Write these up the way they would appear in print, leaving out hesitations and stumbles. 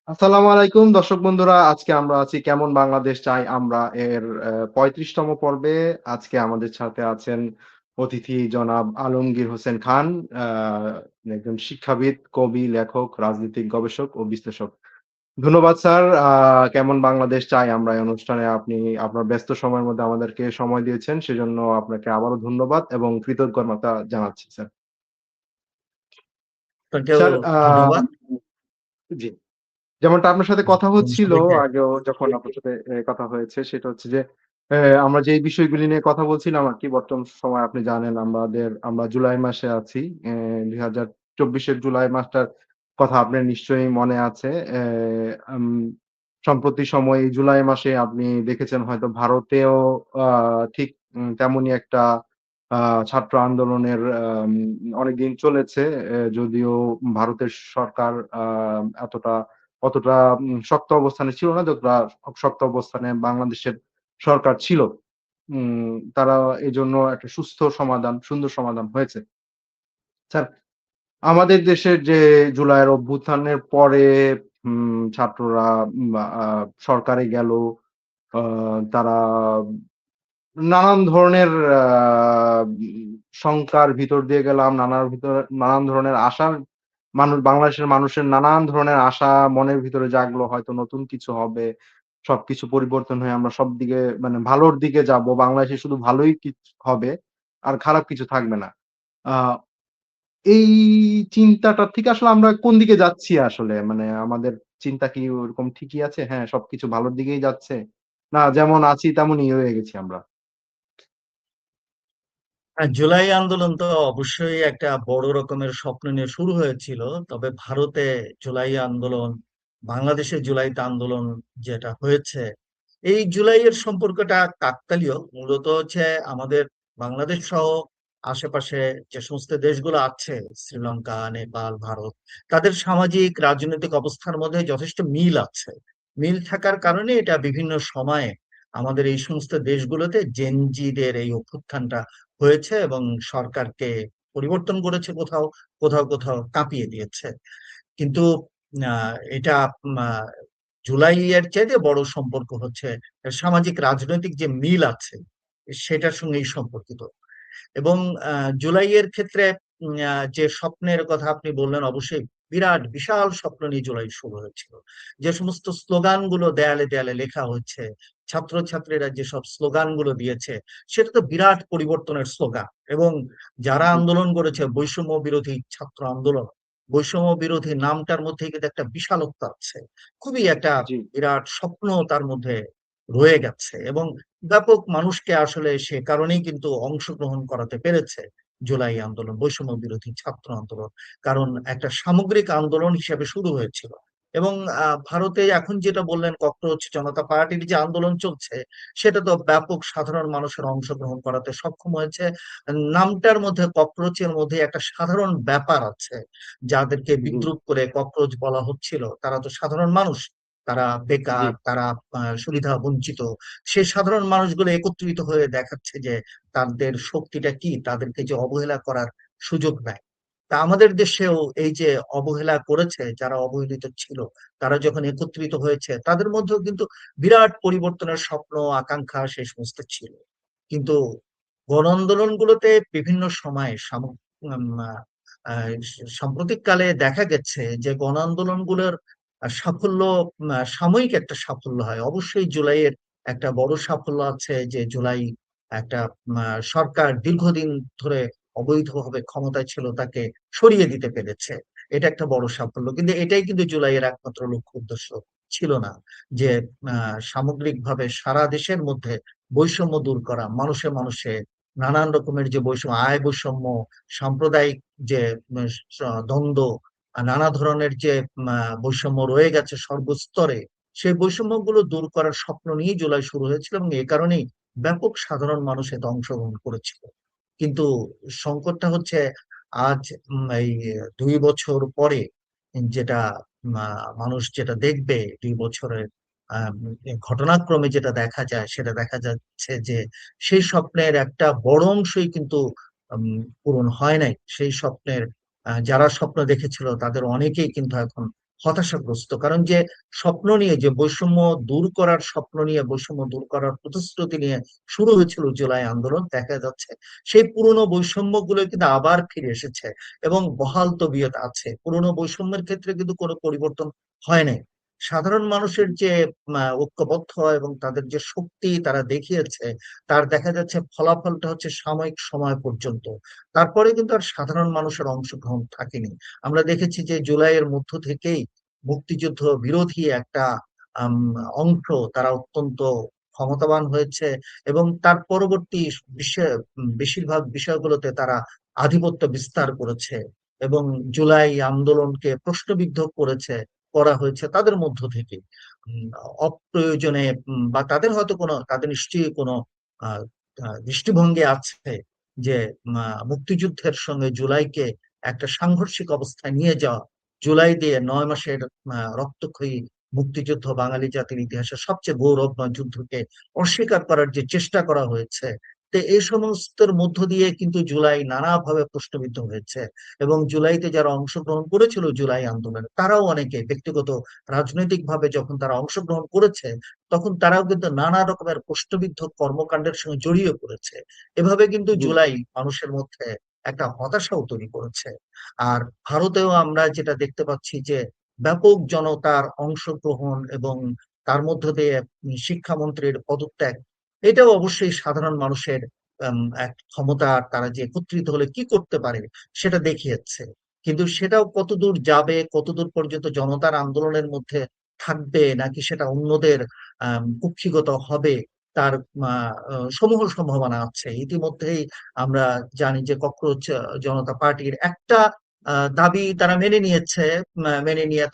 আসসালামু আলাইকুম দর্শক বন্ধুরা। আজকে আমরা আছি কেমন বাংলাদেশ চাই আমরা এর ৩৫তম পর্বে। আজকে আমাদের সাথে আছেন অতিথি জনাব আলমগীর হোসেন খান। আ একজন শিক্ষাবিদ, কবি, লেখক, রাজনৈতিক গবেষক ও বিশ্লেষক। ধন্যবাদ স্যার। কেমন বাংলাদেশ চাই আমরা এই অনুষ্ঠানে আপনি আপনার ব্যস্ত সময়ের মধ্যে আমাদেরকে সময় দিয়েছেন। সেজন্য আপনাকে আবারও ধন্যবাদ এবং কৃতজ্ঞতা জানাচ্ছি স্যার। আপনাকেও স্যার ধন্যবাদ জি। যেমনটা আপনার সাথে কথা এবং হচ্ছিল সবাইকে। আগেও যখন আপনার সাথে কথা হয়েছে সেটা হচ্ছে যে আমরা যেই বিষয়গুলি নিয়ে কথা বলছিলাম আরকি বর্তমান সময়ে আপনি জানেন আমরা জুলাই মাসে আছি। ২০২৪ এর জুলাই মাসটার কথা আপনার নিশ্চয়ই মনে আছে। আম সম্প্রতি সময়ে এই জুলাই মাসে আপনি দেখেছেন হয়তো ভারতেও আ ঠিক তেমনই একটা আ ছাত্র আন্দোলনের অনেকদিন চলেছে। যদিও ভারতের সরকার এতটা অতটা শক্ত অবস্থানে ছিল না, যতটা শক্ত অবস্থানে বাংলাদেশের সরকার ছিল। তারা এজন্য একটা সুন্দর সমাধান হয়েছে। স্যার, আমাদের দেশের যে জুলাইয়ের অভ্যুত্থানের পরে ছাত্ররা আ সরকারে গেল। আ তারা নানান ধরনের আ শঙ্কার ভিতর দিয়ে গেলাম। নানান ধরনের আশার বাংলাদেশের মানুষের নানান ধরনের আশা মনের ভিতরে জাগলো হয়তো নতুন কিছু হবে। সবকিছু পরিবর্তন হয়ে আমরা সবদিকে মানে ভালোর দিকে যাবো। বাংলাদেশে শুধু ভালোই হবে। আর খারাপ কিছু থাকবে না। আ এই চিন্তাটা থেকে আসলে আমরা কোন দিকে যাচ্ছি আসলে? মানে আমাদের চিন্তা কি ওরকম ঠিকই আছে? হ্যাঁ, সবকিছু ভালোর দিকেই যাচ্ছে? না যেমন আছি তেমনই রয়ে গেছি আমরা? জুলাই আন্দোলন তো অবশ্যই একটা বড় রকমের স্বপ্ন নিয়ে শুরু হয়েছিল। তবে ভারতে জুলাই আন্দোলন, বাংলাদেশে জুলাইতে আন্দোলন যেটা হয়েছে, এই জুলাইয়ের সম্পর্কটা কাকতালীয়। মূলত হচ্ছে আমাদের বাংলাদেশ সহ আশেপাশে যে সমস্ত দেশগুলো আছে, শ্রীলঙ্কা, নেপাল, ভারত, তাদের সামাজিক রাজনৈতিক অবস্থার মধ্যে যথেষ্ট মিল আছে। মিল থাকার কারণে এটা বিভিন্ন সময়ে আমাদের এই সমস্ত দেশগুলোতে জেনজিদের এই অভ্যুত্থানটা হয়েছে এবং সরকারকে পরিবর্তন করেছে, কোথাও কোথাও কোথাও কাঁপিয়ে দিয়েছে। কিন্তু এটা জুলাইয়ের চাইতে বড় সম্পর্ক হচ্ছে সামাজিক রাজনৈতিক যে মিল আছে সেটার সঙ্গেই সম্পর্কিত। এবং জুলাইয়ের ক্ষেত্রে যে স্বপ্নের কথা আপনি বললেন, অবশ্যই বিরাট বিশাল স্বপ্ন নিয়ে জুলাই শুরু হয়েছিল। যে সমস্ত স্লোগান গুলো দেয়ালে দেয়ালে লেখা হচ্ছে, ছাত্রছাত্রীরা যেসব স্লোগান গুলো দিয়েছে, সেটা তো বিরাট পরিবর্তনের স্লোগান। এবং যারা জি, আন্দোলন করেছে, বৈষম্য বিরোধী ছাত্র আন্দোলন, বৈষম্য বিরোধী নামটার মধ্যে কিন্তু একটা বিশালত্ব আছে। খুবই একটা জি, বিরাট স্বপ্ন তার মধ্যে রয়ে গেছে এবং ব্যাপক মানুষকে আসলে সে কারণেই কিন্তু অংশগ্রহণ করাতে পেরেছে জুলাই আন্দোলন, বৈষম্য বিরোধী ছাত্র আন্দোলন। কারণ একটা সামগ্রিক আন্দোলন হিসেবে শুরু হয়েছিল। এবং ভারতে এখন যেটা বললেন, ককরোচ জনতা পার্টির যে আন্দোলন চলছে, সেটা তো ব্যাপক সাধারণ মানুষের অংশগ্রহণ করাতে সক্ষম হয়েছে। নামটার মধ্যে, ককরোচের মধ্যে একটা সাধারণ ব্যাপার আছে। যাদেরকে জি, বিদ্রুপ করে ককরোচ বলা হচ্ছিল, তারা তো সাধারণ মানুষ। তারা জি, বেকার, তারা সুবিধা বঞ্চিত। সে সাধারণ মানুষগুলো একত্রিত হয়ে দেখাচ্ছে যে তাদের শক্তিটা কি, তাদেরকে যে অবহেলা করার সুযোগ নেয়। তা আমাদের দেশেও এই যে অবহেলা করেছে, যারা অবহেলিত ছিল, তারা যখন একত্রিত হয়েছে, তাদের মধ্যেও কিন্তু বিরাট পরিবর্তনের স্বপ্ন, আকাঙ্ক্ষা সেই সমস্ত ছিল। কিন্তু গণ আন্দোলনগুলোতে বিভিন্ন সময়ে সাম্প্রতিককালে দেখা গেছে যে গণ আন্দোলনগুলোর সাফল্য সাময়িক একটা সাফল্য হয়। অবশ্যই জুলাইয়ের একটা বড় সাফল্য আছে যে জুলাই একটা সরকার দীর্ঘদিন ধরে অবৈধভাবে ক্ষমতায় ছিল, তাকে সরিয়ে দিতে পেরেছে। এটা একটা বড় সাফল্য, কিন্তু এটাই কিন্তু জুলাইয়ের একমাত্র লক্ষ্য উদ্দেশ্য ছিল না। যে সামগ্রিকভাবে সারা দেশের মধ্যে বৈষম্য দূর করা, মানুষে মানুষে নানান রকমের যে বৈষম্য, আয় বৈষম্য, সাম্প্রদায়িক যে দ্বন্দ্ব, নানা ধরনের যে বৈষম্য রয়ে গেছে সর্বস্তরে, সেই বৈষম্যগুলো দূর করার স্বপ্ন নিয়ে জুলাই শুরু হয়েছিল এবং এ কারণেই ব্যাপক সাধারণ মানুষ এতে অংশগ্রহণ করেছিল। কিন্তু সংকটটা হচ্ছে আজ এই 2 বছর পরে যেটা মানুষ যেটা দেখবে, 2 বছরের আহ, ঘটনাক্রমে যেটা দেখা যায়, সেটা দেখা যাচ্ছে যে সেই স্বপ্নের একটা বড় অংশই কিন্তু পূরণ হয় নাই। সেই স্বপ্নের যারা স্বপ্ন দেখেছিল তাদের অনেকেই কিন্তু এখন হতাশাগ্রস্ত। কারণ যে স্বপ্ন নিয়ে, যে বৈষম্য দূর করার স্বপ্ন নিয়ে, বৈষম্য দূর করার প্রতিশ্রুতি নিয়ে শুরু হয়েছিল জুলাই আন্দোলন, দেখা যাচ্ছে সেই পুরনো বৈষম্য গুলো কিন্তু আবার ফিরে এসেছে এবং বহাল তবিয়ত আছে। পুরনো বৈষম্যের ক্ষেত্রে কিন্তু কোনো পরিবর্তন হয় নাই। সাধারণ মানুষের যে ঐক্যবদ্ধ এবং তাদের যে শক্তি তারা দেখিয়েছে, তার দেখা যাচ্ছে ফলাফলটা হচ্ছে সাময়িক সময় পর্যন্ত। তারপরে কিন্তু আর সাধারণ মানুষের অংশগ্রহণ থাকেনি। আমরা দেখেছি যে জুলাইয়ের মধ্য থেকেই মুক্তিযুদ্ধ বিরোধী একটা আম, অংশ তারা অত্যন্ত ক্ষমতাবান হয়েছে এবং তার পরবর্তী বেশিরভাগ বিষয়গুলোতে তারা আধিপত্য বিস্তার করেছে এবং জুলাই আন্দোলনকে প্রশ্নবিদ্ধ করা হয়েছে তাদের মধ্য থেকে। উম, অপ্রয়োজনে বা তাদের হয়তো তাদের নিশ্চয়ই কোনো আহ, দৃষ্টিভঙ্গি আছে যে মুক্তিযুদ্ধের সঙ্গে জুলাইকে একটা সাংঘর্ষিক অবস্থায় নিয়ে যাওয়া, জুলাই দিয়ে 9 মাসের রক্তক্ষয়ী মুক্তিযুদ্ধ, বাঙালি জাতির ইতিহাসের সবচেয়ে গৌরবময় যুদ্ধকে অস্বীকার করার যে চেষ্টা করা হয়েছে। তো এই সমস্তের মধ্য দিয়ে কিন্তু জুলাই নানাভাবে প্রশ্নবিদ্ধ হয়েছে এবং জুলাইতে যারা অংশগ্রহণ করেছিল জুলাই আন্দোলনে, তারাও অনেকে ব্যক্তিগত রাজনৈতিক ভাবে যখন তারা অংশগ্রহণ করেছে, তখন তারাও কিন্তু নানা রকমের প্রশ্নবিদ্ধ কর্মকাণ্ডের সঙ্গে জড়িয়ে পড়েছে। এভাবে কিন্তু জি জুলাই মানুষের মধ্যে একটা হতাশাও তৈরি করেছে। আর ভারতেও আমরা যেটা দেখতে পাচ্ছি যে ব্যাপক জনতার অংশগ্রহণ এবং তার মধ্য দিয়ে শিক্ষামন্ত্রীর পদত্যাগ, এটাও অবশ্যই সাধারণ মানুষের এক ক্ষমতা, তারা যে একত্রিত হলে কি করতে পারে সেটা দেখিয়েছে। কিন্তু সেটাও কতদূর যাবে, কতদূর পর্যন্ত জনতার আন্দোলনের মধ্যে থাকবে, নাকি সেটা অন্যদের কুক্ষিগত হবে, তার সমূহ সম্ভাবনা আছে। ইতিমধ্যেই আমরা জানি যে ককরোচ জনতা পার্টির একটা দাবি তারা মেনে নিয়েছে। মেনে নিয়ে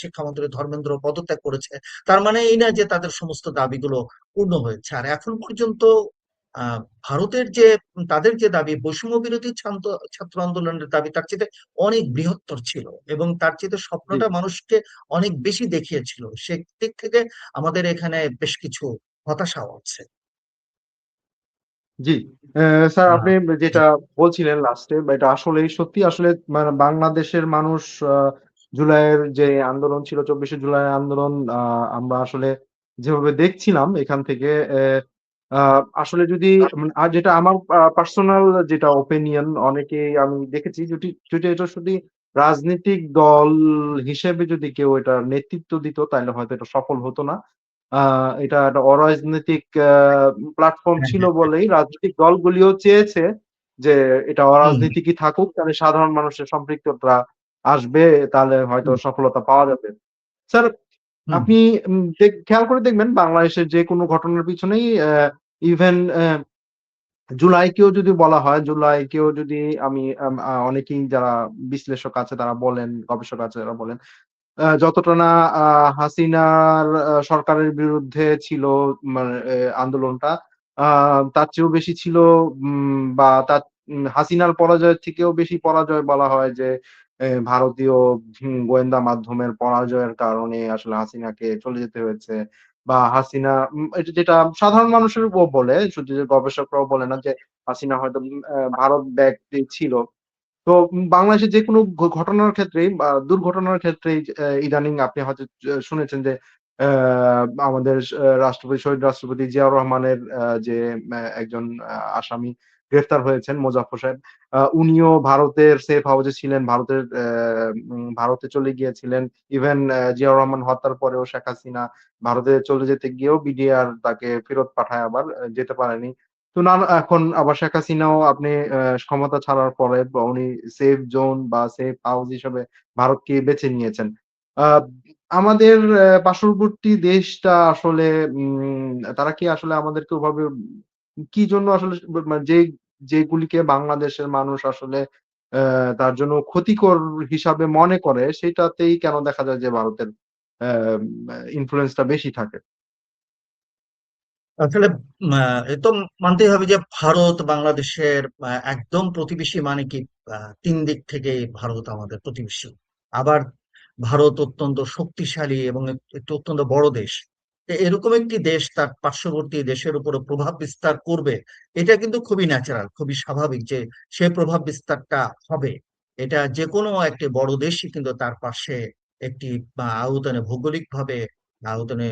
শিক্ষামন্ত্রী ধর্মেন্দ্র পদত্যাগ করেছে। তার মানে এই না যে তাদের সমস্ত দাবিগুলো পূর্ণ হয়েছে। আর এখন পর্যন্ত আহ ভারতের যে তাদের যে দাবি, বৈষম্য বিরোধী ছাত্র আন্দোলনের দাবি তার চেয়ে অনেক বৃহত্তর ছিল এবং তার চেয়ে জি স্বপ্নটা মানুষকে অনেক বেশি দেখিয়েছিল। সে দিক থেকে আমাদের এখানে বেশ কিছু হতাশাও আছে। জি স্যার আহ, আপনি জি। যেটা বলছিলেন লাস্টে, এটা আসলেই সত্যি। আসলে মানে বাংলাদেশের মানুষ জুলাইয়ের যে আন্দোলন ছিল, 24শে জুলাই আন্দোলন, আমরা আসলে যেভাবে দেখছিলাম এখান থেকে, আসলে যদি আর যেটা আমার পার্সোনাল যেটা ওপিনিয়ন, অনেকেই আমি দেখেছি, যদি যদি এটা শুধু রাজনৈতিক দল হিসেবে যদি কেউ এটা নেতৃত্ব দিত, তাহলে হয়তো এটা সফল হতো না। এটা একটা অরাজনৈতিক প্ল্যাটফর্ম হ্যাঁ, ছিল হ্যাঁ। বলেই রাজনৈতিক দলগুলিও চেয়েছে যে এটা হুম, অরাজনীতিকই থাকুক, তাহলে সাধারণ মানুষের সম্পৃক্ততা আসবে, তাহলে হয়তো হুম, সফলতা পাওয়া যাবে। স্যার হুম, আপনি খেয়াল করে দেখবেন বাংলাদেশের যে কোনো ঘটনার পিছনেই ইভেন জুলাইকেও যদি বলা হয়, জুলাইকেও যদি আমি অনেকেই যারা বিশ্লেষক আছে তারা বলেন, গবেষক আছে তারা বলেন, যতটা না হাসিনার সরকারের বিরুদ্ধে ছিল মানে আন্দোলনটা, আ তার চেয়েও বেশি ছিল, বা তার হাসিনার পরাজয়ের থেকেও বেশি পরাজয় বলা হয় যে ভারতীয় গোয়েন্দা মাধ্যমের পরাজয়ের কারণে আসলে হাসিনাকে চলে যেতে হয়েছে। বা হাসিনা, এটা যেটা সাধারণ মানুষের বলে, শুধু যে গবেষকরাও বলে না, যে হাসিনা হয়তো ভারত ব্যাগটি ছিল। তো বাংলাদেশের যেকোনো ঘটনার ক্ষেত্রেই বা দুর্ঘটনার ক্ষেত্রেই, ইদানিং আপনি হয়তো শুনেছেন যে আমাদের শহীদ রাষ্ট্রপতি জিয়াউর রহমানের যে একজন আসামি গ্রেফতার হয়েছেন, মোজাফফর সাহেব। উনিও ভারতের সেফ হাউসে ছিলেন। ভারতে চলে গিয়েছিলেন। ইভেন জিয়াউর রহমান হত্যার পরেও শেখ হাসিনা ভারতে চলে যেতে গিয়েও বিডিআর তাকে ফেরত পাঠায়, আবার যেতে পারেনি। তো এখন আবার শেখ হাসিনাও আপনি ক্ষমতা ছাড়ার পরে উনি সেফ জোন বা সেফ হাউস হিসেবে ভারতকে বেছে নিয়েছেন। আ আমাদের পার্শ্ববর্তী দেশটা আসলে তারা কি আসলে আমাদেরকে ওভাবে কি জন্য আসলে যেগুলিকে বাংলাদেশের মানুষ আসলে তার জন্য ক্ষতিকর হিসাবে মনে করে, সেটাতেই কেন দেখা যায় যে ভারতের ইনফ্লুয়েন্স টা বেশি থাকে? আসলে এ তো মানতেই হবে যে ভারত বাংলাদেশের একদম প্রতিবেশী, মানে কি 3 দিক থেকে ভারত আমাদের প্রতিবেশী। আবার ভারত অত্যন্ত শক্তিশালী এবং একটি অত্যন্ত বড় দেশ। তো এরকম একটি দেশ তার পার্শ্ববর্তী দেশের উপরে প্রভাব বিস্তার করবে, এটা কিন্তু খুবই ন্যাচারাল, খুবই স্বাভাবিক যে সে প্রভাব বিস্তারটা হবে। এটা যে কোনো একটি বড় দেশই কিন্তু তার পাশে একটি আয়তনে ভৌগোলিকভাবে আয়তনে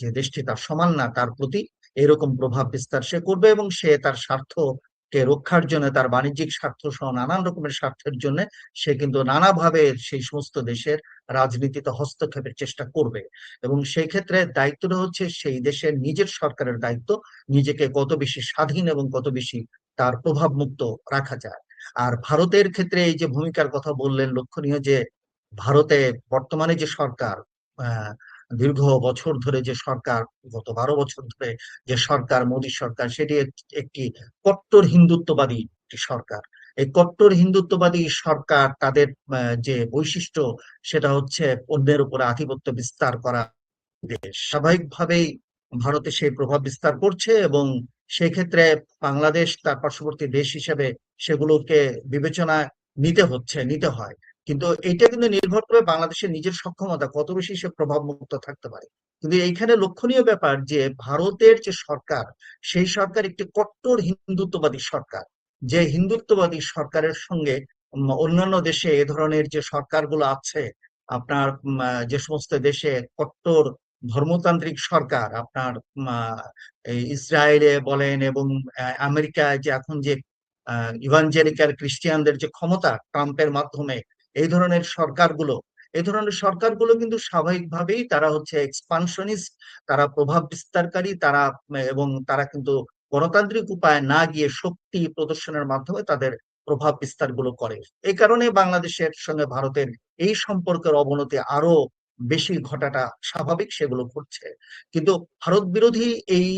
যে দেশটি তার সমান না তার প্রতি এরকম প্রভাব বিস্তার সে করবে, এবং সে তার স্বার্থকে রক্ষার জন্য, তার বাণিজ্যিক স্বার্থ সহ নানান রকমের স্বার্থের জন্য সে কিন্তু নানাভাবে সেই সমস্ত দেশের রাজনীতিতে হস্তক্ষেপের চেষ্টা করবে। এবং সেই ক্ষেত্রে দায়িত্বটা হচ্ছে সেই দেশের নিজের সরকারের দায়িত্ব, নিজেকে কত বেশি স্বাধীন এবং কত বেশি তার প্রভাব মুক্ত রাখা যায়। আর ভারতের ক্ষেত্রে এই যে ভূমিকার কথা বললেন, লক্ষণীয় যে ভারতে বর্তমানে যে সরকার, আহ দীর্ঘ বছর ধরে যে সরকার, গত 12 বছর ধরে যে সরকার, মোদী সরকার, সেটি একটি কট্টর হিন্দুত্ববাদী একটি সরকার। এই কট্টর হিন্দুত্ববাদী সরকার তাদের যে বৈশিষ্ট্য, সেটা হচ্ছে অন্যের উপরে আধিপত্য বিস্তার করা। স্বাভাবিকভাবেই ভারতে সেই প্রভাব বিস্তার করছে, এবং সেই ক্ষেত্রে বাংলাদেশ তার পার্শ্ববর্তী দেশ হিসেবে সেগুলোকে বিবেচনা নিতে হয়। কিন্তু এটা কিন্তু নির্ভর করে বাংলাদেশের নিজের সক্ষমতা কত বেশি সে প্রভাব মুক্ত থাকতে পারে। কিন্তু এইখানে লক্ষণীয় ব্যাপার যে ভারতের যে সরকার, সেই সরকার একটি কট্টর হিন্দুত্ববাদী সরকার। যে হিন্দুত্ববাদী সরকারের সঙ্গে অন্যান্য দেশে এ ধরনের যে সরকারগুলো আছে, আপনার যে সমস্ত দেশে কট্টর ধর্মতান্ত্রিক সরকার, আপনার এই ইসরায়েলে বলেন এবং আমেরিকায় যে এখন যে ইভাঞ্জেলিক্যাল খ্রিস্টিয়ানদের যে ক্ষমতা ট্রাম্পের মাধ্যমে, এই ধরনের সরকারগুলো এই ধরনের সরকারগুলো কিন্তু স্বাভাবিকভাবেই তারা হচ্ছে এক্সপানশনিস্ট, তারা প্রভাব বিস্তারকারী, তারা এবং তারা কিন্তু গণতান্ত্রিক উপায়ে না গিয়ে শক্তি প্রদর্শনের মাধ্যমে তাদের প্রভাব বিস্তার গুলো করে। এই কারণে বাংলাদেশের সঙ্গে ভারতের এই সম্পর্কের অবনতি আরো বেশি ঘটাটা স্বাভাবিক, সেগুলো ঘটছে। কিন্তু ভারত বিরোধী এই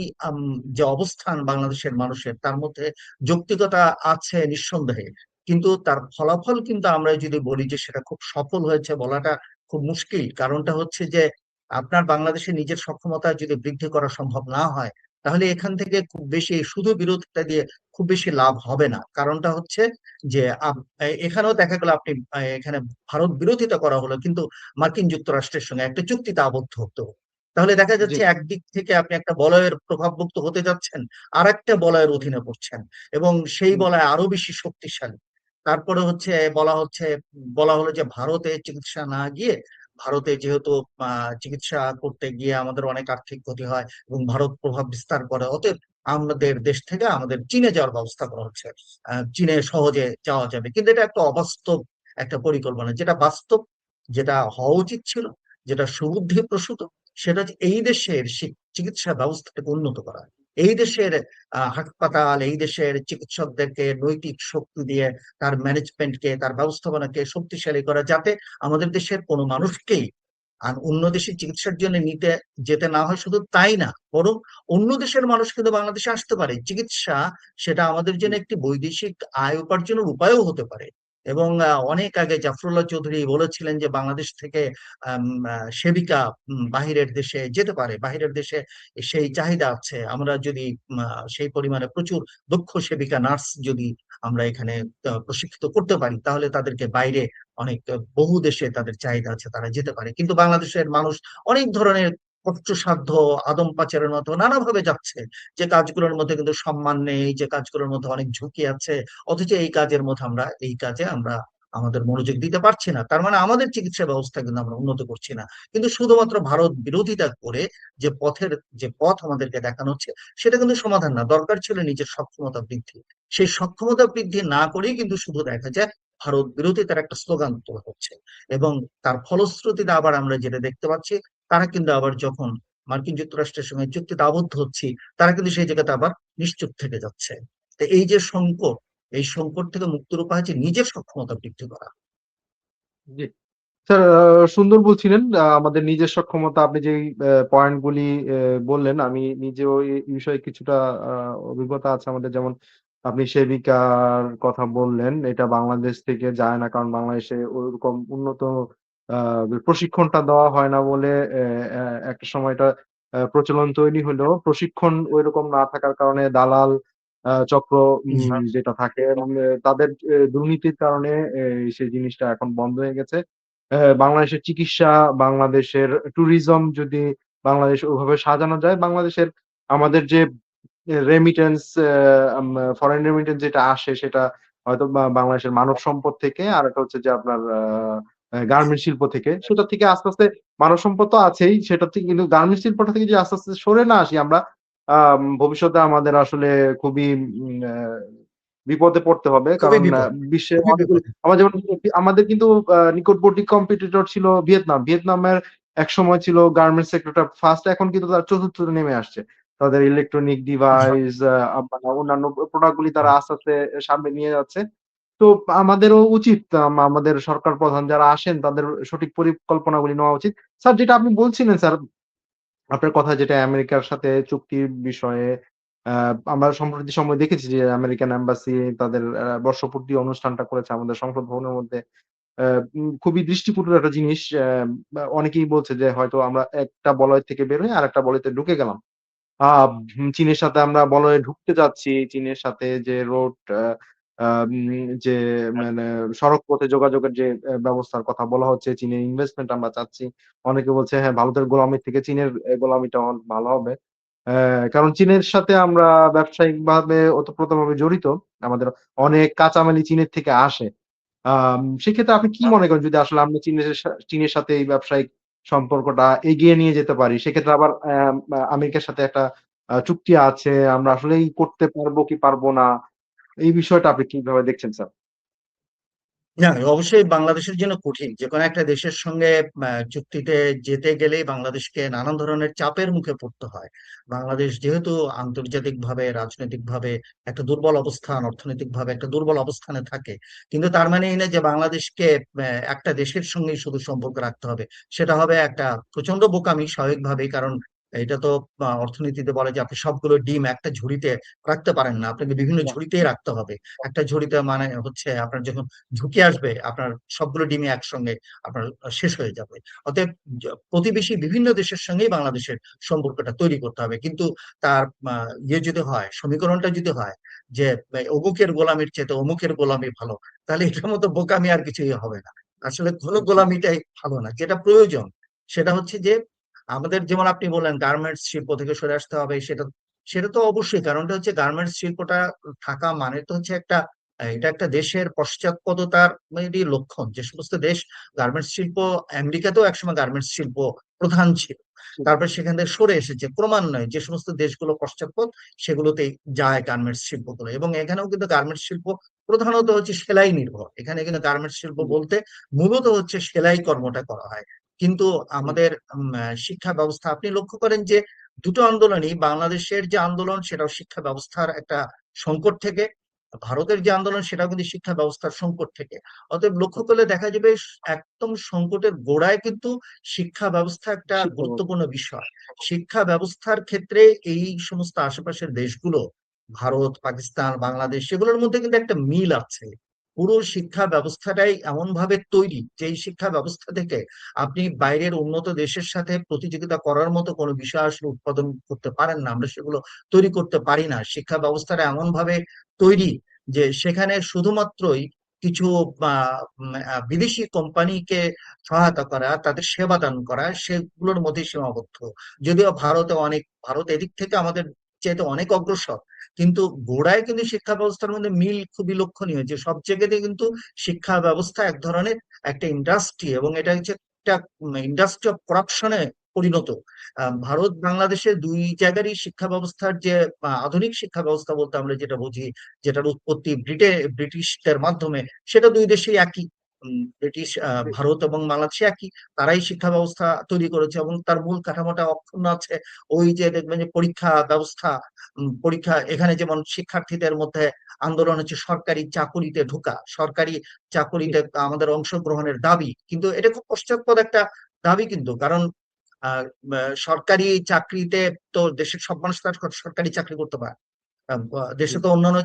যে অবস্থান বাংলাদেশের মানুষের, তার মধ্যে যৌক্তিকতা আছে নিঃসন্দেহে। কিন্তু তার ফলাফল কিন্তু আমরা যদি বলি যে সেটা খুব সফল হয়েছে বলাটা খুব মুশকিল। কারণটা হচ্ছে যে আপনার বাংলাদেশের নিজের সক্ষমতা যদি বৃদ্ধি করা সম্ভব না হয়, তাহলে এখান থেকে খুব বেশি শুধু বিরোধিতা দিয়ে খুব বেশি লাভ হবে না। কারণটা হচ্ছে যে এখানেও দেখা গেল আপনি এখানে ভারত বিরোধিতা করা হলো, কিন্তু মার্কিন যুক্তরাষ্ট্রের সঙ্গে একটা চুক্তিতে আবদ্ধ হতো। তাহলে দেখা জি, যাচ্ছে একদিক থেকে আপনি একটা বলয়ের প্রভাবমুক্ত হতে যাচ্ছেন, আর একটা বলয়ের অধীনে পড়ছেন, এবং সেই হুম, বলয় আরো বেশি শক্তিশালী। তারপরে বলা হলো যে ভারতে চিকিৎসা না গিয়ে, ভারতে যেহেতু চিকিৎসা করতে গিয়ে আমাদের অনেক আর্থিক ক্ষতি হয় এবং ভারত প্রভাব বিস্তার করে, অতএব আমাদের দেশ থেকে আমাদের চীনে যাওয়ার ব্যবস্থা করা হচ্ছে। চীনে সহজে যাওয়া যাবে, কিন্তু এটা একটা অবাস্তব একটা পরিকল্পনা। যেটা বাস্তব, যেটা হওয়া উচিত ছিল, যেটা সুবুদ্ধি প্রসূত, সেটা হচ্ছে এই দেশের চিকিৎসা ব্যবস্থাটাকে উন্নত করা। এই দেশের হাসপাতাল, এই দেশের চিকিৎসকদেরকে নৈতিক শক্তি দিয়ে তার ম্যানেজমেন্টকে, তার ব্যবস্থাপনাকে শক্তিশালী করা, যাতে আমাদের দেশের কোনো মানুষকেই আর অন্য দেশে চিকিৎসার জন্য নিতে যেতে না হয়। শুধু তাই না, বরং অন্য দেশের মানুষ কিন্তু বাংলাদেশে আসতে পারে চিকিৎসা, সেটা আমাদের জি, জন্য একটি বৈদেশিক আয় উপার্জনের উপায়ও হতে পারে। এবং অনেক আগে জাফরুল্লাহ চৌধুরী বলেছিলেন যে বাংলাদেশ থেকে সেবিকা বাহিরের দেশে যেতে পারে, বাহিরের দেশে সেই চাহিদা আছে। আমরা যদি সেই পরিমাণে প্রচুর দক্ষ সেবিকা নার্স যদি আমরা এখানে প্রশিক্ষিত করতে পারি, তাহলে তাদেরকে বাইরে অনেক বহু দেশে তাদের চাহিদা আছে, তারা যেতে পারে। কিন্তু বাংলাদেশের মানুষ অনেক ধরনের কষ্টসাধ্য, আদম পাচারের মতো নানাভাবে যাচ্ছে, যে কাজগুলোর মধ্যে কিন্তু সম্মান নেই, যে কাজগুলোর মধ্যে অনেক ঝুঁকি আছে, অথচ এই কাজে আমরা আমাদের মনোযোগ দিতে পারছি না। তার মানে আমাদের চিকিৎসা ব্যবস্থা কিন্তু আমরা উন্নত করছি না। কিন্তু শুধুমাত্র ভারত বিরোধিতা করে যে পথ আমাদেরকে দেখানো হচ্ছে, সেটা কিন্তু সমাধান না। দরকার ছিল নিজের সক্ষমতা বৃদ্ধি। সেই সক্ষমতা বৃদ্ধি না করেই কিন্তু শুধু দেখা যায় ভারত বিরোধী তার একটা স্লোগান তোলা হচ্ছে। এবং তার ফলশ্রুতিতে আবার আমরা যেটা দেখতে পাচ্ছি, তারা কিন্তু আবার যখন মার্কিন যুক্তরাষ্ট্রের সঙ্গে চুক্তিতে আবদ্ধ হচ্ছি, তারা কিন্তু সেই জায়গাতে আবার নিশ্চুপ থেকে যাচ্ছে। তো এই যে সংকট, এই সংকট থেকে মুক্তির উপায় হচ্ছে নিজের সক্ষমতা বৃদ্ধি করা। জি। স্যার, সুন্দর বলছিলেন। আমাদের নিজের সক্ষমতা আপনি যেই পয়েন্ট গুলি বললেন, আমি নিজেও এই বিষয়ে কিছুটা অভিজ্ঞতা আছে আমাদের। যেমন আপনি সেবিকার কথা বললেন, এটা বাংলাদেশ থেকে যায় না। কারণ বাংলাদেশে ওরকম উন্নত প্রশিক্ষণটা দেওয়া হয় না বলে একটা সময় এটা প্রচলন তৈরি হলেও প্রশিক্ষণ ঐরকম না থাকার কারণে দালাল চক্র যেটা থাকে, এবং তাদের দুর্নীতির কারণে সেই জিনিসটা এখন বন্ধ হয়ে গেছে। বাংলাদেশের চিকিৎসা, বাংলাদেশের ট্যুরিজম যদি বাংলাদেশ ওভাবে সাজানো যায়, বাংলাদেশের আমাদের যে রেমিটেন্স, ফরেন রেমিটেন্স যেটা আসে সেটা হয়তো বাংলাদেশের মানব সম্পদ থেকে, আরেকটা হচ্ছে যে আপনার গার্মেন্টস শিল্প থেকে। সেটা থেকে আস্তে, আস্তে মানব সম্পদ তো আছেই। সেটা থেকে কিন্তু গার্মেন্টস শিল্পটা থেকে যদি আস্তে, আস্তে সরে না আসি আমরা, ভবিষ্যতে আমাদের আসলে খুবই বিপদে পড়তে হবে। খুবই কারণ বিপদ, বিশ্বের খুবই অনেকগুলো বিপদে। আমার যেমন আমাদের কিন্তু নিকটবর্তী কম্পিটিটর ছিল ভিয়েতনাম। ভিয়েতনামের একসময় ছিল গার্মেন্টস সেক্টরটা ফার্স্ট, এখন কিন্তু তারা চতুর্থতে নেমে আসছে। তাদের ইলেকট্রনিক হ্যাঁ, ডিভাইস মানে অন্যান্য প্রোডাক্ট গুলি তারা হ্যাঁ। আস্তে, আস্তে সামনে নিয়ে যাচ্ছে। তো আমাদেরও উচিত আমাদের সরকার প্রধান যারা আসেন তাদের সঠিক পরিকল্পনাগুলি নেওয়া উচিত। স্যার যেটা আপনি বলছিলেন স্যার, আপনার কথা যেটা আমেরিকার সাথে চুক্তির বিষয়ে আ আমরা সম্প্রতি সময় দেখেছি যে আমেরিকান এম্বাসি তাদের বর্ষপূর্তি অনুষ্ঠানটা করেছে আমাদের সংসদ ভবনের মধ্যে। খুবই দৃষ্টিকটু একটা জিনিস। বা অনেকেই বলছে যে হয়তো আমরা একটা বলয় থেকে বের হয়ে আরেকটা বলয়তে ঢুকে গেলাম। আ চীনের সাথে আমরা বলয়ে ঢুকতে যাচ্ছি। চীনের সাথে যে রোড আ আম যে মানে সড়ক পথে যোগাযোগের যে ব্যবস্থার কথা বলা হচ্ছে, চীনের ইনভেস্টমেন্ট আমরা চাচ্ছি। অনেকে বলছে হ্যাঁ, ভারতের গোলামির থেকে চীনের গোলামিটা ভালো হবে। কারণ চীনের সাথে আমরা ব্যবসায়িকভাবে ওতপ্রোতভাবে জড়িত। আমাদের অনেক কাঁচামালই চীনের থেকে আসে। সেক্ষেত্রে আপনি কি মনে করেন যদি আসলে আমরা চীনের সাথে এই ব্যবসায়িক সম্পর্কটা এগিয়ে নিয়ে যেতে পারি? সেক্ষেত্রে আবার আমেরিকার সাথে একটা চুক্তি আছে। আমরা আসলেই করতে পারবো কি পারবো না? এই বিষয়টা আপনি কিভাবে দেখছেন স্যার? না, অবশ্যই বাংলাদেশের জন্য কঠিন। যেকোনো একটা দেশের সঙ্গে চুক্তিতে যেতে গেলেই বাংলাদেশকে নানান ধরনের চাপের মুখে পড়তে হয়। বাংলাদেশ যেহেতু আন্তর্জাতিকভাবে, রাজনৈতিকভাবে একটা দুর্বল অবস্থান, অর্থনৈতিকভাবে একটা দুর্বল অবস্থানে থাকে। কিন্তু তার মানে এই না যে বাংলাদেশকে একটা দেশের সঙ্গেই শুধু সম্পর্ক রাখতে হবে। সেটা হবে একটা প্রচন্ড বোকামি স্বাভাবিকভাবেই। কারণ এটা তো অর্থনীতিতে বলে যে আপনি সবগুলো ডিম একটা ঝুড়িতে রাখতে পারেন না। আপনাকে বিভিন্ন ঝুড়িতেই রাখতে হবে। একটা ঝুড়িতে মানে হচ্ছে আপনার যখন ঝুঁকি আসবে, আপনার সবগুলো ডিমই একসঙ্গে আপনার শেষ হয়ে যাবে। অতএব প্রতিবেশী বিভিন্ন দেশের সঙ্গেই বাংলাদেশের সম্পর্কটা তৈরি করতে হবে। কিন্তু তার ইয়ে যদি হয়, সমীকরণটা যদি হয় যে অমুকের গোলামির চেয়ে অমুকের গোলামি ভালো, তাহলে এটার মতো বোকামি আর কিছুই হবে না। আসলে কোনো জি, গোলামিটাই ভালো না। যেটা প্রয়োজন সেটা হচ্ছে যে আমাদের, যেমন আপনি বললেন গার্মেন্টস শিল্প থেকে সরে আসতে হবে, সেটা সেটা তো অবশ্যই। কারণটা হচ্ছে গার্মেন্টস শিল্পটা থাকা মানে তো হচ্ছে একটা, এটা একটা দেশের পশ্চাৎপদতার এরই লক্ষণ। যে সমস্ত দেশ গার্মেন্টস শিল্প, আমেরিকাতেও একসময় গার্মেন্টস শিল্প প্রধান ছিল, জি, তারপরে সেখান থেকে সরে এসেছে ক্রমান্বয়ে। যে সমস্ত দেশগুলো পশ্চাৎপদ সেগুলোতে যায় গার্মেন্টস শিল্পগুলো, এবং এখানেও কিন্তু গার্মেন্টস শিল্প প্রধানত হচ্ছে সেলাই নির্ভর। এখানে কিন্তু গার্মেন্টস শিল্প জি, বলতে মূলত হচ্ছে সেলাই কর্মটা করা হয়। কিন্তু জি, আমাদের শিক্ষা ব্যবস্থা আপনি লক্ষ্য করেন যে দুটো আন্দোলনই, বাংলাদেশের যে আন্দোলন সেটাও শিক্ষা ব্যবস্থার একটা সংকট থেকে, ভারতের যে আন্দোলন সেটাও কিন্তু শিক্ষা ব্যবস্থার সংকট থেকে। অতএব লক্ষ্য করলে দেখা যাবে একদম সংকটের গোড়ায় কিন্তু শিক্ষা ব্যবস্থা একটা শিক্ষা ব্যবস্থা। গুরুত্বপূর্ণ বিষয়। শিক্ষা ব্যবস্থার ক্ষেত্রে এই সমস্ত আশেপাশের দেশগুলো, ভারত, পাকিস্তান, বাংলাদেশ, সেগুলোর মধ্যে কিন্তু একটা মিল আছে। পুরো শিক্ষা ব্যবস্থাটাই এমন ভাবে তৈরি যে এই শিক্ষা ব্যবস্থা থেকে আপনি বাইরের উন্নত দেশের সাথে প্রতিযোগিতা করার মতো কোনো বিষয় আসলে উৎপাদন করতে পারেন না। আমরা সেগুলো তৈরি করতে পারি না। শিক্ষা ব্যবস্থাটা এমন ভাবে তৈরি যে সেখানে শুধুমাত্রই কিছু বিদেশি কোম্পানিকে সহায়তা করা, তাদের সেবা দান করা, সেগুলোর মধ্যে সীমাবদ্ধ। যদিও ভারত এদিক থেকে আমাদের চাইতে অনেক অগ্রসর, কিন্তু গোড়ায় কিন্তু শিক্ষা ব্যবস্থার মধ্যে মিল খুবই লক্ষণীয়। যে সব জায়গাতে কিন্তু শিক্ষা ব্যবস্থা এক ধরনের একটা ইন্ডাস্ট্রি, এবং এটা হচ্ছে একটা ইন্ডাস্ট্রি অফ করাপশনে পরিণত। ভারত বাংলাদেশের দুই জায়গারই শিক্ষা ব্যবস্থার যে আধুনিক শিক্ষা ব্যবস্থা বলতে আমরা যেটা বুঝি, যেটার উৎপত্তি ব্রিটিশদের মাধ্যমে, সেটা দুই দেশেই একই। ব্রিটিশ, জি, ভারত এবং বাংলাদেশে একই। তারাই শিক্ষা ব্যবস্থা তৈরি করেছে এবং তার মূল কাঠামোটা অক্ষুণ্ণ আছে। ওই যে দেখবেন যে পরীক্ষা ব্যবস্থা, পরীক্ষা, এখানে যেমন শিক্ষার্থীদের মধ্যে আন্দোলন হচ্ছে সরকারি চাকুরিতে ঢোকা, সরকারি জি, চাকুরিতে আমাদের অংশগ্রহণের দাবি। কিন্তু এটা খুব পশ্চাৎপদ একটা দাবি কিন্তু। কারণ আহ, সরকারি চাকরিতে তো দেশের সব মানুষ তো আর সরকারি চাকরি করতে পারে না। জি, দেশে তো অন্যান্য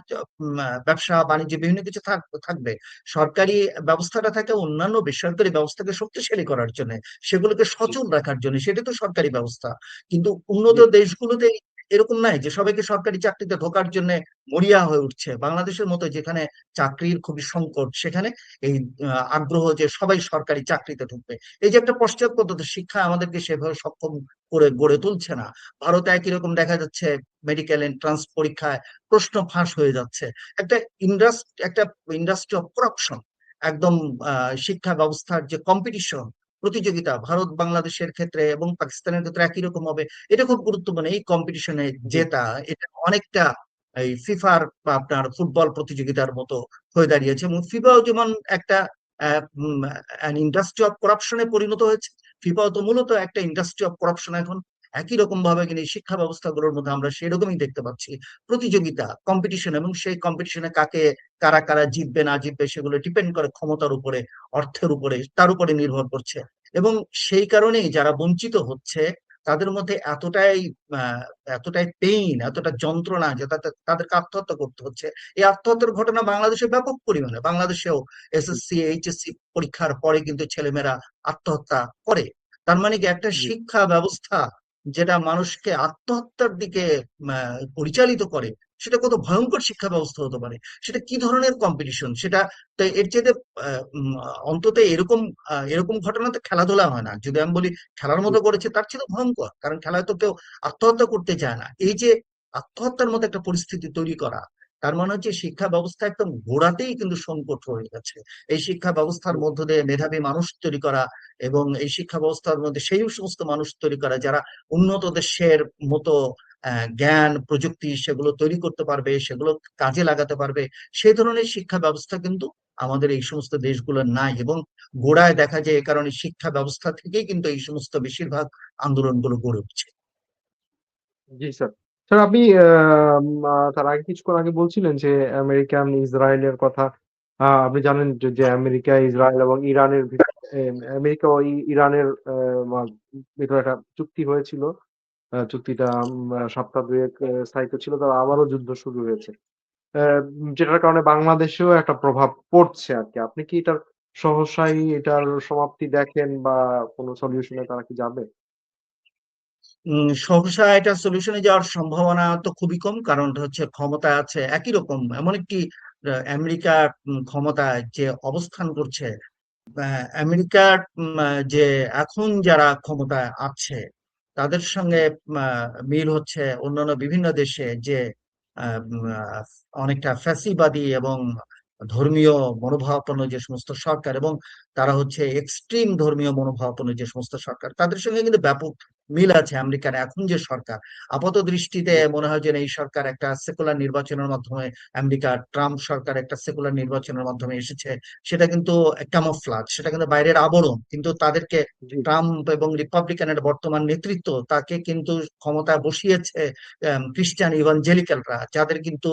ব্যবসা বাণিজ্য বিভিন্ন কিছু থাকবে। সরকারি ব্যবস্থাটা থাকে অন্যান্য বেসরকারি ব্যবস্থাকে শক্তিশালী করার জন্য, সেগুলোকে জি, সচল রাখার জন্য। সেটা তো সরকারি ব্যবস্থা। কিন্তু উন্নত জি, দেশগুলোতে এরকম নাই যে সবাইকে সরকারি চাকরিতে ঢোকার জন্য মরিয়া হয়ে উঠছে। বাংলাদেশের মতো যেখানে চাকরির খুবই সংকট, সেখানে এই আগ্রহ যে সবাই সরকারি চাকরিতে ঢুকবে, এই যে একটা পশ্চাৎপদ শিক্ষা আমাদেরকে সেভাবে সক্ষম করে গড়ে তুলছে না। ভারতে একই রকম দেখা যাচ্ছে, মেডিকেল এন্ট্রান্স পরীক্ষায় প্রশ্ন ফাঁস হয়ে যাচ্ছে। একটা একটা ইন্ডাস্ট্রি অফ করাপশন। একদম শিক্ষা ব্যবস্থার যে কম্পিটিশন, প্রতিযোগিতা ভারত বাংলাদেশের ক্ষেত্রে এবং পাকিস্তানের ক্ষেত্রে একই রকম হবে, এটা খুব গুরুত্বপূর্ণ। এই কম্পিটিশনে জি, জেতা এটা অনেকটা এই ফিফার বা আপনার ফুটবল প্রতিযোগিতার মতো হয়ে দাঁড়িয়েছে, এবং ফিফাও যেমন একটা ইন্ডাস্ট্রি অফ করাপশনে পরিণত হয়েছে, ফিফাও তো মূলত একটা ইন্ডাস্ট্রি অফ করাপশন এখন। একই রকম ভাবে কিন্তু এই শিক্ষা ব্যবস্থাগুলোর মধ্যে আমরা সেরকমই দেখতে পাচ্ছি, প্রতিযোগিতা, কম্পিটিশন, এবং সেই কম্পিটিশনে কারা কারা জিতবে না জিতবে সেগুলো ডিপেন্ড করে ক্ষমতার উপরে, অর্থের উপরে, তার উপরে নির্ভর করছে। এবং সেই কারণেই যারা বঞ্চিত হচ্ছে তাদের মধ্যে এতটাই পেইন, এতটা যন্ত্রণা যে তাদেরকে আত্মহত্যা করতে হচ্ছে। এই আত্মহত্যার ঘটনা বাংলাদেশে ব্যাপক পরিমাণে, বাংলাদেশেও জি, এসএসসি এইচএসসি পরীক্ষার পরে কিন্তু ছেলেমেয়েরা আত্মহত্যা করে। তার মানে কি একটা জি, শিক্ষা ব্যবস্থা যেটা মানুষকে আত্মহত্যার দিকে পরিচালিত করে, সেটা কত ভয়ঙ্কর শিক্ষা ব্যবস্থা হতে পারে, সেটা কি ধরনের কম্পিটিশন সেটা। তো এর চেয়ে অন্তত এরকম ঘটনা তো খেলাধুলা হয় না, যদি আমি বলি খেলার জি, মতো করেছে তার চেয়ে তো ভয়ঙ্কর, কারণ খেলায় তো কেউ আত্মহত্যা করতে চায় না। এই যে আত্মহত্যার মতো একটা পরিস্থিতি তৈরি করা, তার মানে হচ্ছে শিক্ষা ব্যবস্থা একদম গোড়াতেই কিন্তু সংকট হয়ে গেছে। এই শিক্ষা ব্যবস্থার মধ্য দিয়ে মেধাবী মানুষ তৈরি করা, এবং এই শিক্ষা ব্যবস্থার মধ্যে সেই সমস্ত মানুষ তৈরি করা যারা উন্নত দেশের মতো জ্ঞান প্রযুক্তি সেগুলো তৈরি করতে পারবে, সেগুলো কাজে লাগাতে পারবে, সেই ধরনের শিক্ষা ব্যবস্থা কিন্তু আমাদের এই সমস্ত দেশগুলো নাই। এবং গোড়ায় দেখা যায় এ কারণে শিক্ষা ব্যবস্থা থেকেই কিন্তু এই সমস্ত বেশিরভাগ আন্দোলনগুলো গড়ে উঠছে। জি স্যার। স্যার আপনি তার আগে কিছুক্ষণ আগে বলছিলেন যে আমেরিকান ইসরায়েলের কথা। আপনি জানেন যে আমেরিকা, ইসরায়েল এবং ইরানের আমেরিকা ও ইরানের ভিতরে একটা চুক্তি হয়েছিল। চুক্তিটা সপ্তাহ ২ এক স্থায়িত্ব ছিল। তবে আবারও যুদ্ধ শুরু হয়েছে। যেটার কারণে বাংলাদেশেও একটা প্রভাব পড়ছে আরকি। আপনি কি এটার সহসাই এটার সমাপ্তি দেখেন বা কোন সলিউশন এ তারা কি যাবে? সহসা এটা সলিউশনে যাওয়ার সম্ভাবনা তো খুবই কম, কারণ হচ্ছে ক্ষমতায় আছে একই রকম এমন একটি আমেরিকা ক্ষমতায় যে অবস্থান করছে। আমেরিকার যে এখন যারা ক্ষমতায় আছে তাদের সঙ্গে মিল হচ্ছে অন্যান্য বিভিন্ন দেশে যে অনেকটা ফ্যাসিবাদী এবং ধর্মীয় মনোভাবাপন্ন যে সমস্ত সরকার, এবং তারা হচ্ছে এক্সট্রিম ধর্মীয় মনোভাবাপন্ন যে সমস্ত সরকার, তাদের সঙ্গে কিন্তু ব্যাপক মিল আছে আমেরিকার এখন যে সরকার। আপাত দৃষ্টিতে জি, মনে হয় যে এই সরকার একটা সেকুলার নির্বাচনের মাধ্যমে, আমেরিকার ট্রাম্প সরকার একটা সেকুলার নির্বাচনের মাধ্যমে এসেছে, সেটা কিন্তু ক্যামোফ্লাজ, সেটা কিন্তু বাইরের আবরণ, কিন্তু তাদেরকে জি, ট্রাম্প এবং রিপাবলিকানের বর্তমান নেতৃত্ব তাকে কিন্তু ক্ষমতায় বসিয়েছে খ্রিস্টান ইভাঞ্জেলিক্যালরা, যাদের কিন্তু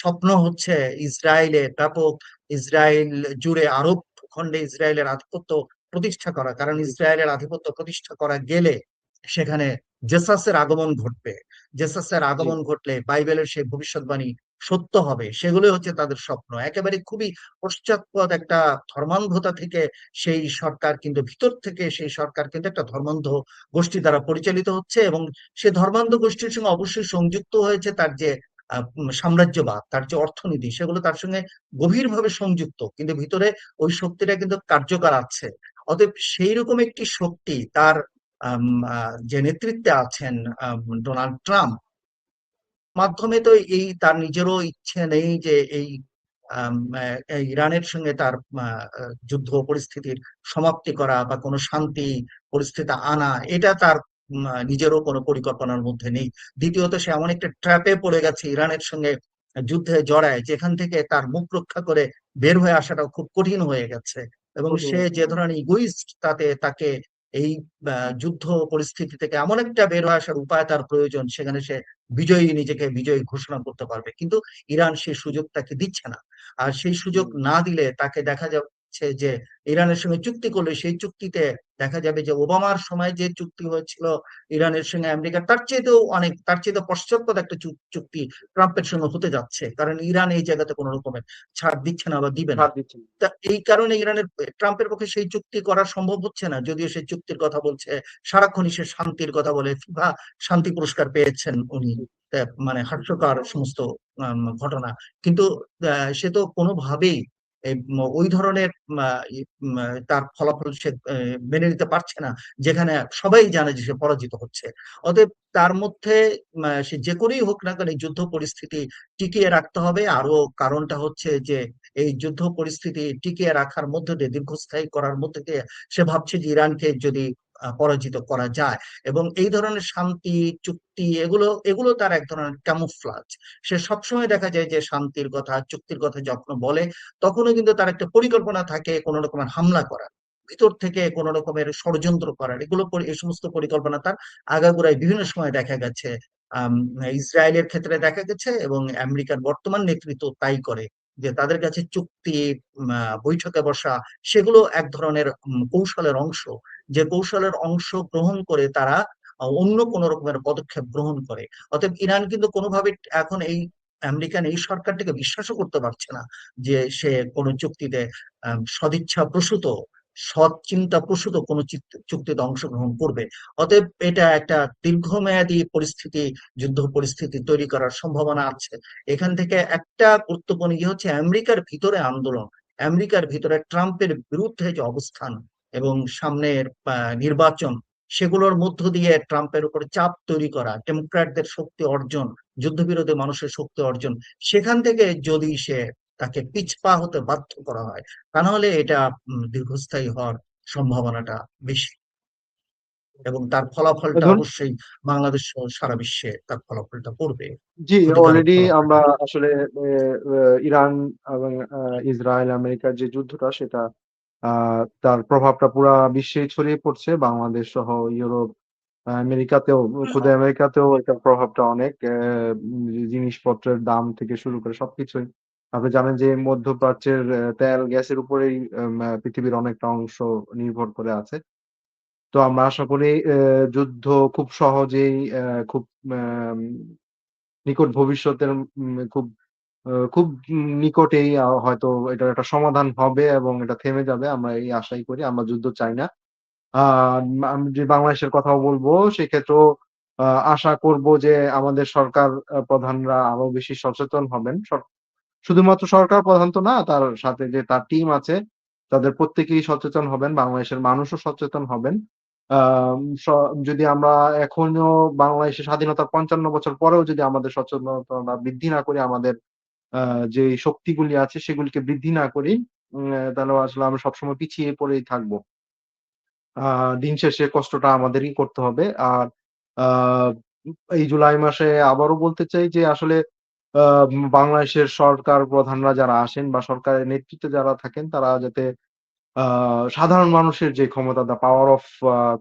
স্বপ্ন হচ্ছে ইসরায়েলে ব্যাপক, ইসরায়েল জুড়ে আরব ভূখণ্ডে ইসরায়েলের আধিপত্য প্রতিষ্ঠা করা, কারণ জি, ইসরায়েলের আধিপত্য প্রতিষ্ঠা করা গেলে সেখানে জেসাসের আগমন ঘটবে। জেসাসের জি, আগমন ঘটলে বাইবেলের সেই ভবিষ্যৎবাণী সত্য হবে, সেগুলো হচ্ছে তাদের স্বপ্ন। একেবারে খুবই পশ্চাৎপদ একটা ধর্মান্ধতা থেকে সেই সরকার কিন্তু, ভিতর থেকে সেই সরকার কিন্তু একটা ধর্মান্ধ গোষ্ঠী দ্বারা পরিচালিত হচ্ছে, এবং সে ধর্মান্ধ গোষ্ঠীর সঙ্গে অবশ্যই সংযুক্ত হয়েছে তার যে সাম্রাজ্যবাদ, তার যে অর্থনীতি, সেগুলো তার সঙ্গে গভীরভাবে সংযুক্ত, কিন্তু ভিতরে ওই শক্তিটা কিন্তু কার্যকর আছে। অতএব সেই রকম একটি শক্তি তার যে নেতৃত্বে আছেন ডোনাল্ড ট্রাম্প, মাধ্যমে তো এই তার নিজেরও ইচ্ছে নেই যে এই ইরানের সঙ্গে তার যুদ্ধ পরিস্থিতির সমাপ্তি করা বা কোনো শান্তি পরিস্থিতি আনা, এটা তার নিজেরও কোনো পরিকল্পনার মধ্যে নেই। দ্বিতীয়ত সে এমন একটা ট্র্যাপে পড়ে গেছে ইরানের সঙ্গে যুদ্ধে জড়ায়, যেখান থেকে তার মুখ রক্ষা করে বের হয়ে আসাটাও খুব কঠিন হয়ে গেছে। এবং কঠিন সে হচ্ছে। যে ধরনের ইগোইস্ট, তাকে এই যুদ্ধ পরিস্থিতি থেকে এমন একটা বের হয়ে আসার উপায় তার প্রয়োজন, সেখানে সে নিজেকে বিজয়ী ঘোষণা করতে পারবে, কিন্তু ইরান সেই সুযোগ তাকে দিচ্ছে না। আর সেই সুযোগ হুম, না দিলে তাকে দেখা যাচ্ছে যে ইরানের সঙ্গে চুক্তি করলে সেই চুক্তিতে দেখা যাবে যে ওবামার সময় যে চুক্তি হয়েছিল ইরানের সঙ্গে আমেরিকা, তার চাইতেও পশ্চাৎপদ একটা চুক্তি ট্রাম্পের সঙ্গে হতে যাচ্ছে, কারণ ইরান এই জায়গাতে কোনো রকমের ছাড় দিচ্ছে না বা দিবে না। ছাড় দিচ্ছেন। তা এই কারণে ট্রাম্পের পক্ষে সেই চুক্তি করা সম্ভব হচ্ছে না, যদিও সেই চুক্তির কথা বলছে, সারাক্ষণই সে শান্তির কথা বলে, ফিফা শান্তি পুরস্কার পেয়েছেন উনি। জি, মানে হাস্যকর সমস্ত ঘটনা, কিন্তু সে তো কোনোভাবেই ওই ধরনের তার ফলাফল সে মেনে নিতে পারছে না, যেখানে সবাই জানে যে সে পরাজিত হচ্ছে। অতএব তার মধ্যে সে যে করেই হোক না কেন এই যুদ্ধ পরিস্থিতি টিকিয়ে রাখতে হবে। আরো কারণটা হচ্ছে যে এই যুদ্ধ পরিস্থিতি টিকিয়ে রাখার মধ্যে দিয়ে, দীর্ঘস্থায়ী করার মধ্যে দিয়ে সে ভাবছে যে ইরানকে যদি পরাজিত করা যায়, এবং এই ধরনের শান্তি চুক্তি এগুলো এগুলো তার এক ধরনের ক্যামুফ্লাজ। সে সবসময় দেখা যায় যে শান্তির কথা চুক্তির কথা যখন বলে, তখনও কিন্তু তার একটা পরিকল্পনা থাকে কোনো রকমের হামলা করার, ভিতর থেকে কোনো রকমের ষড়যন্ত্র করার। এই সমস্ত পরিকল্পনা তার আগাগোড়ায় বিভিন্ন সময় দেখা গেছে। আম, ইসরায়েলের ক্ষেত্রে দেখা গেছে, এবং আমেরিকার বর্তমান নেতৃত্ব তাই করে, যে তাদের কাছে চুক্তি, বৈঠকে বসা, সেগুলো এক ধরনের কৌশলের অংশ। যে কৌশলের অংশ গ্রহণ করে তারা অন্য কোন রকমের পদক্ষেপ গ্রহণ করে। অতএব ইরান কিন্তু কোনোভাবে এখন এই আমেরিকান এই সরকারটিকে বিশ্বাসও করতে পারছে না যে সে কোনো চুক্তিতে সদিচ্ছা প্রসূত, সৎ চিন্তা প্রসূত কোনো চুক্তিতে অংশগ্রহণ করবে। অতএব এটা একটা দীর্ঘমেয়াদী পরিস্থিতি, যুদ্ধ পরিস্থিতি তৈরি করার সম্ভাবনা আছে। এখান থেকে একটা গুরুত্বপূর্ণ ইয়ে হচ্ছে আমেরিকার ভিতরে আন্দোলন, আমেরিকার ভিতরে ট্রাম্পের বিরুদ্ধে যে অবস্থান, এবং সামনের নির্বাচন, সেগুলোর মধ্য দিয়ে ট্রাম্পের উপর চাপ তৈরি করা, ডেমোক্র্যাটদের শক্তি অর্জন, যুদ্ধবিরোধী মানুষের শক্তি অর্জন, সেখান থেকে যদি সে তাকে পিছপা হতে বাধ্য করা হয়, তা নাহলে এটা দীর্ঘস্থায়ী হওয়ার সম্ভাবনাটা বেশি, এবং তার ফলাফলটা ধন অবশ্যই বাংলাদেশ সহ সারা বিশ্বে তার ফলাফলটা পড়বে, জি, ক্ষতিকারক অলরেডি ফলাফল। আমরা আসলে ইরান এবং ইসরায়েল আমেরিকার যে যুদ্ধটা সেটা তার প্রভাবটা পুরা বিশ্বেই ছড়িয়ে পড়ছে। বাংলাদেশ সহ ইউরোপ, আমেরিকাতেও, খুদে আমেরিকাতেও এটার প্রভাবটা অনেক। জিনিসপত্রের দাম থেকে শুরু করে সবকিছুই। আপনি জানেন যে মধ্যপ্রাচ্যের তেল, গ্যাসের উপরেই পৃথিবীর অনেকটা অংশ নির্ভর করে আছে। তো আমরা আশা করি যুদ্ধ খুব সহজেই খুব আম নিকট ভবিষ্যতের খুব নিকটেই হয়তো এটার একটা সমাধান হবে এবং এটা থেমে যাবে। আমরা এই আশাই করি। আমরা যুদ্ধ চাই না। আ আমি যদি বাংলাদেশের কথাও বলব, সেক্ষেত্রেও আ আশা করব যে আমাদের সরকার প্রধানরা আরো বেশি সচেতন হবেন। শুধুমাত্র সরকার প্রধান তো না, তার সাথে যে তার টিম আছে, তাদের প্রত্যেকেই সচেতন হবেন। বাংলাদেশের মানুষও সচেতন হবেন। আম স যদি আমরা এখনো বাংলাদেশের স্বাধীনতার ৫৫ বছর পরেও যদি আমাদের সচেতনতা বৃদ্ধি না করি, আমাদের আ যে শক্তিগুলি আছে সেগুলিকে বৃদ্ধি না করি, তাহলে আসলে আমরা সবসময় পিছিয়ে পড়েই থাকবো। আ দিন শেষে কষ্টটা আমাদেরই করতে হবে। আর আ এই জুলাই মাসে আবারও বলতে চাই যে আসলে আ বাংলাদেশের সরকার প্রধানরা যারা আসেন বা সরকারের নেতৃত্বে যারা থাকেন, তারা যাতে আ সাধারণ মানুষের যে ক্ষমতা, দা পাওয়ার অফ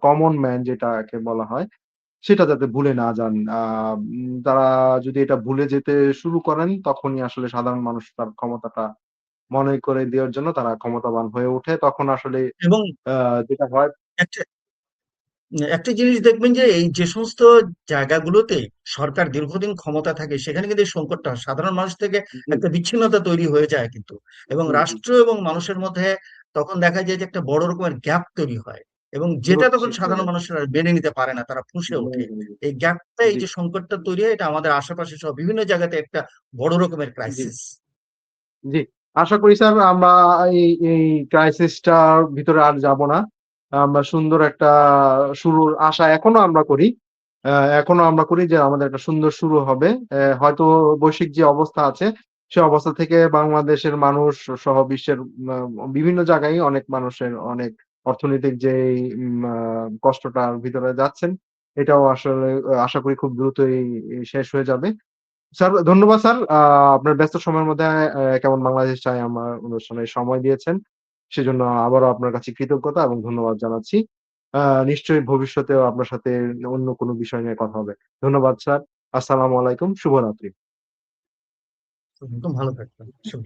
কমন ম্যান যেটাকে বলা হয়, সেটা যাতে ভুলে না যান। তারা যদি এটা ভুলে যেতে শুরু করেন, তখনই আসলে সাধারণ মানুষ তার ক্ষমতাটা মনে করে দেওয়ার জন্য তারা ক্ষমতাবান হয়ে ওঠে। তখন আসলে এবং আ যেটা হয় একটা একটা জিনিস দেখবেন যে এই যে সমস্ত জায়গাগুলোতে সরকার দীর্ঘদিন ক্ষমতা থাকে, সেখানে কিন্তু এই সংকটটা হয়। সাধারণ মানুষ থেকে জি, একটা বিচ্ছিন্নতা তৈরি হয়ে যায় কিন্তু, এবং জি, জি। রাষ্ট্র এবং মানুষের মধ্যে তখন দেখা যায় যে একটা বড় রকমের গ্যাপ তৈরি হয়, এবং যেটা দূরত্ব তখন সৃষ্টি হয়ে সাধারণ যায়। মানুষরা মেনে নিতে পারে না, তারা ফুঁসে ওঠে। এই গ্যাপটা, এই জি, যে সংকটটা তৈরি হয়, এটা আমাদের আশেপাশে সহ বিভিন্ন জায়গাতে একটা বড় রকমের জি, ক্রাইসিস। জি। আশা করি স্যার আমরা এই ক্রাইসিস টার ভিতরে আর যাব না। আমরা সুন্দর একটা শুরুর আশা এখনো আমরা করি। আ এখনো আমরা করি যে আমাদের একটা সুন্দর শুরু হবে। হয়তো বৈশ্বিক যে অবস্থা আছে, সে অবস্থা থেকে বাংলাদেশের মানুষ সহ বিশ্বের বিভিন্ন জায়গায় অনেক মানুষের অনেক অর্থনৈতিক যেই আ কষ্টটার ভিতরে যাচ্ছেন, এটাও আসলে আশা করি খুব দ্রুতই শেষ হয়ে যাবে। স্যার ধন্যবাদ স্যার। আপনার ব্যস্ত সময়ের মধ্যে কেমন বাংলাদেশ চাই আমার অনুষ্ঠানে সময় দিয়েছেন। সেজন্য আবারও আপনার কাছে কৃতজ্ঞতা এবং ধন্যবাদ জানাচ্ছি। আ নিশ্চয়ই ভবিষ্যতেও আপনার সাথে অন্য কোনো বিষয় নিয়ে কথা হবে। ধন্যবাদ স্যার। আসসালামু আলাইকুম। শুভরাত্রি। একদম ভালো থাকবেন, শুভ